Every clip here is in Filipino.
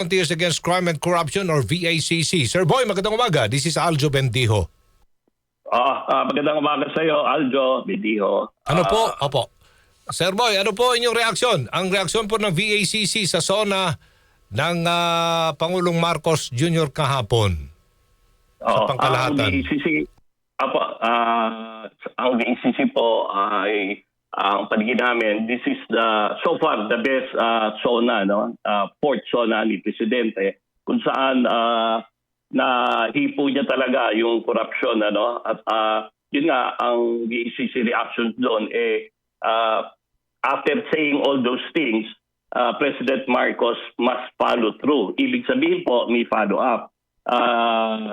Volunteers Against Crime and Corruption or VACC. Sir Boy, magandang umaga. This is Aljo Bendijo. Magandang umaga sa iyo, Aljo Bendijo. Ano po? Opo. Sir Boy, ano po inyong reaksyon? Ang reaksyon po ng VACC sa SONA ng Pangulong Marcos Jr. kahapon sa pangkalahatan. Ang VACC po ay ang paningin namin, this is so far the best SONA, no? Fourth SONA ni Presidente, kung saan nahipo niya talaga yung corruption, ano? At yun nga, ang VACC reaction doon after saying all those things, President Marcos must follow through. Ibig sabihin po, may follow up.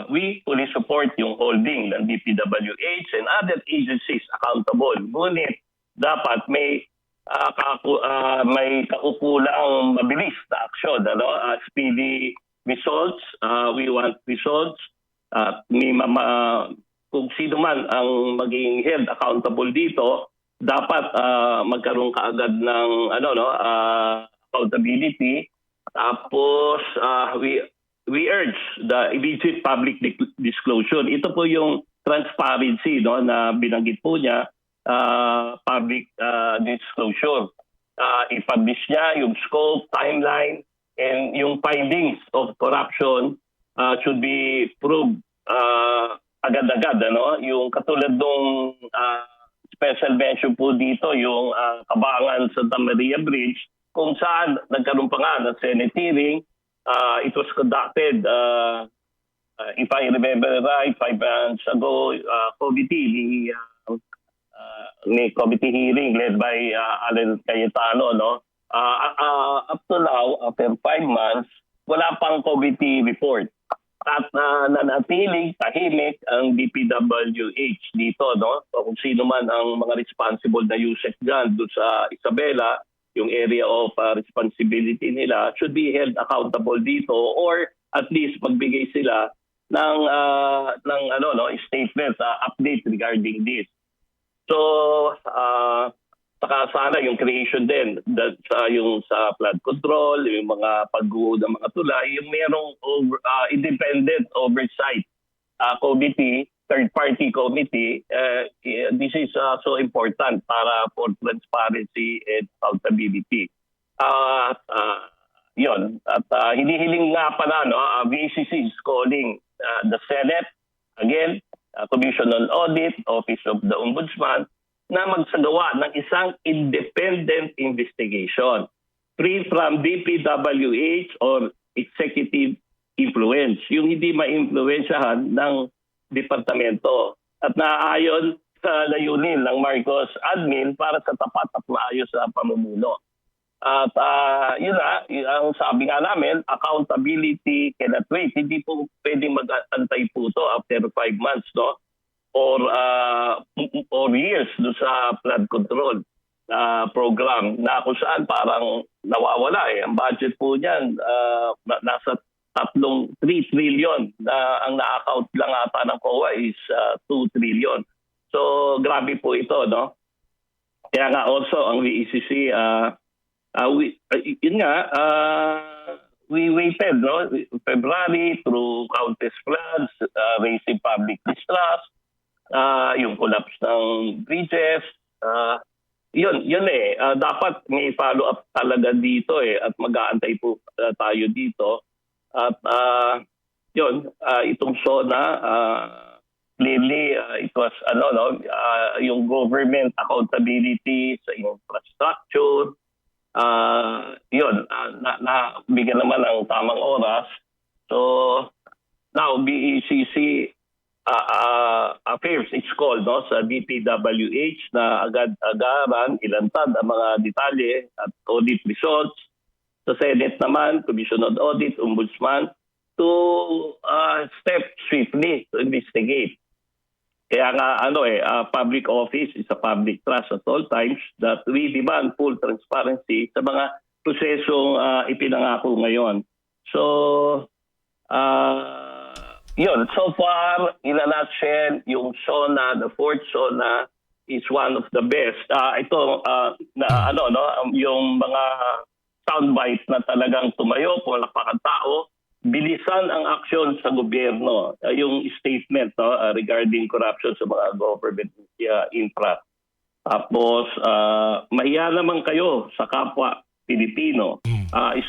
We fully support yung holding ng DPWH and other agencies accountable. Ngunit dapat may kaukulang mabilis na aksyon, ano? Speedy results. We want results. Kung sino man ang maging held accountable dito, dapat magkaroon kaagad ng accountability. Tapos we urge the immediate public disclosure. Ito po yung transparency, no, na binanggit po niya. Public disclosure. I-publish niya yung scope, timeline, and yung findings of corruption should be proved agad-agad. Ano? Yung katulad nung special mention po dito, yung Kabangan Santa Maria Bridge, kung saan nagkaroon pa nga ng Senate hearing. It was conducted, if I remember right, 5 months ago, committee, may committee hearing led by Allen Cayetano, no? Up to now, after 5 months, wala pang committee report. At nanatiling tahimik ang DPWH dito, no? So, kung sino man ang mga responsible na USEC dyan doon sa Isabela, yung area of responsibility nila should be held accountable dito, or at least magbigay sila ng statement, update regarding this. So, saka sana yung creation din, yung sa flood control, yung mga pag-uho ng mga tulay, yung merong independent oversight committee, third-party committee. This is so important para for transparency and accountability. Yun. At hinihiling nga pala, no, VACC is calling the Senate, again, Commission on Audit, Office of the Ombudsman, na magsagawa ng isang independent investigation free from DPWH or executive influence, yung hindi ma-influensyahan ng departamento at naaayon sa layunin ng Marcos admin para sa tapat at maayos na pamumuno. At yun na, ang sabi nga namin, accountability cannot wait. Hindi po pwedeng mag-antay po ito after 5 months, no? Or years do sa flood control program na kung saan parang nawawala eh. Ang budget po niyan, nasa 3 trillion. Ang na-account lang ata ng COA is 2 trillion. So grabe po ito, no? Kaya nga also ang VACC, we waited, no? February through countless floods, raising public distrust, yung collapse ng bridges. Yun dapat may follow up talaga dito at mag-aantay po tayo dito. At itong SONA, clearly it was yung government accountability sa infrastructure. Bigyan naman ng tamang oras. So now BECC affairs is called, no, sa DPWH na agad-agaran ilantad ang mga detalye at audit results. Sa Senate naman, Commission on Audit, Ombudsman, to step swiftly to investigate. Kaya nga public office is a public trust at all times that we demand full transparency sa mga prosesong ipinangako ngayon. So, yun. So far, in a nutshell, yung SONA, the fourth SONA, is one of the best. Yung mga soundbite na talagang tumayo, palakpakan tao, bilisan ang aksyon sa gobyerno. Yung statement regarding corruption sa mga government infra. Tapos, mahiya naman kayo sa kapwa Pilipino.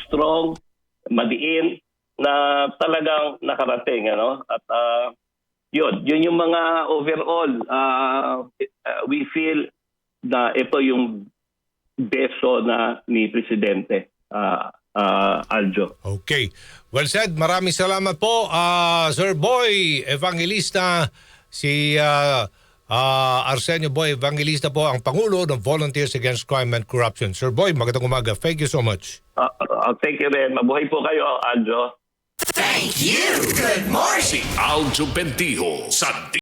Strong, madiin, na talagang nakarating. At yun yung mga overall. We feel na ito yung beso na ni Presidente Aljo. Okay. Well said. Maraming salamat po, Sir Boy Evangelista. Si Arsenio Boy Evangelista po ang Pangulo ng Volunteers Against Crime and Corruption. Sir Boy, magandang umaga. Thank you so much. Thank you rin. Mabuhay po kayo, Aljo. Thank you. Good morning. Si Aljo Bendijo sa